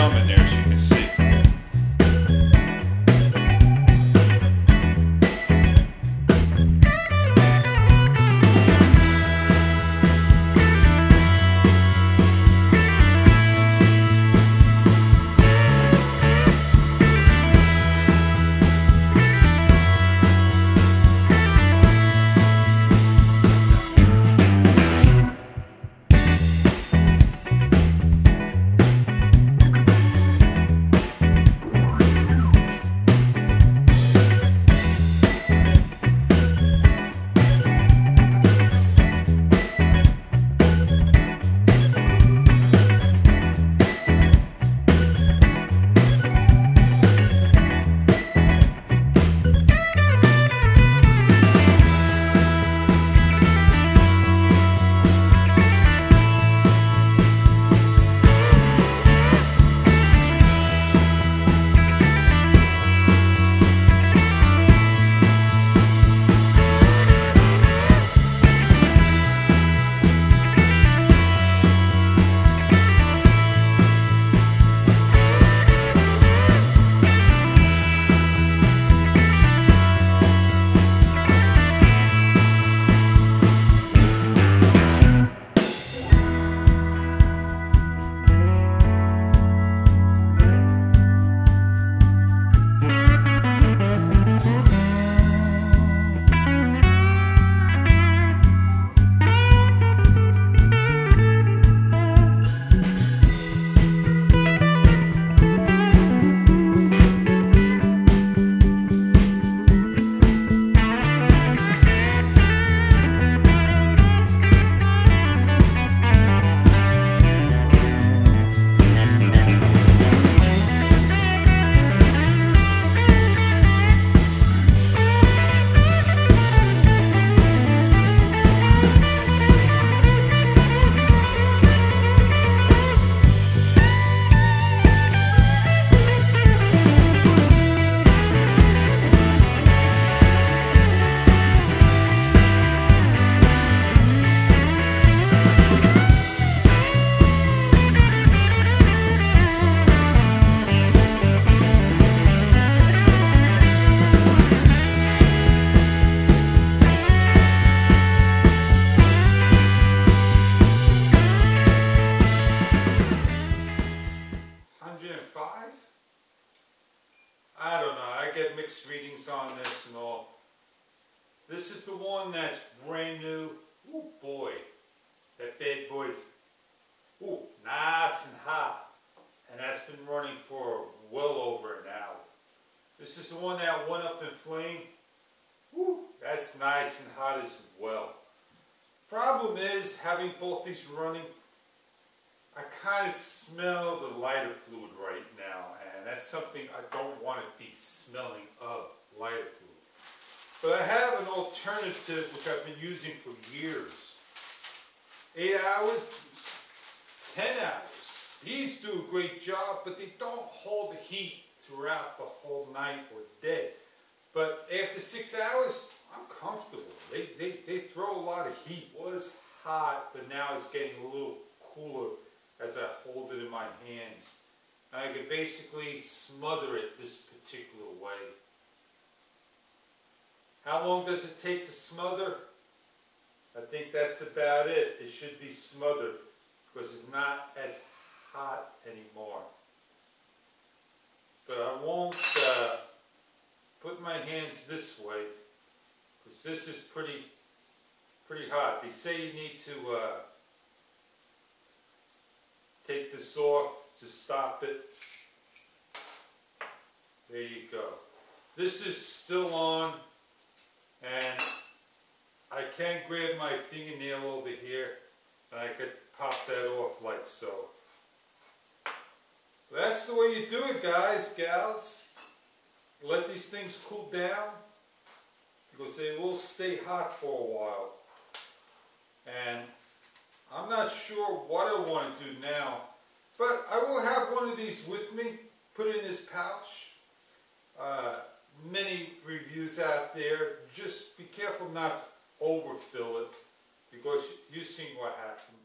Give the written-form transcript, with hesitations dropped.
some in there, as you can see. I don't know, I get mixed readings on this and all. This is the one that's brand new. Ooh boy, that bad boy's nice and hot. And that's been running for well over an hour. This is the one that went up in flame. Woo, that's nice and hot as well. Problem is, having both these running, I kind of smell the lighter fluid right now, and that's something I don't want to be smelling of, lighter fluid. But I have an alternative which I've been using for years. 8 hours, 10 hours. These do a great job, but they don't hold the heat throughout the whole night or day. But after 6 hours, I'm comfortable. They throw a lot of heat. It was hot, but now it's getting a little cooler as I hold it in my hands. And I can basically smother it this particular way. How long does it take to smother? I think that's about it. It should be smothered because it's not as hot anymore. But I won't put my hands this way because this is pretty hot. They say you need to take this off to stop it. There you go. This is still on, and I can grab my fingernail over here and I could pop that off like so. That's the way you do it, guys, gals. Let these things cool down because they will stay hot for a while. And I'm not sure what I want to do now, but I will have one of these with me, put in this pouch. Many reviews out there. Just be careful not to overfill it because you've seen what happened.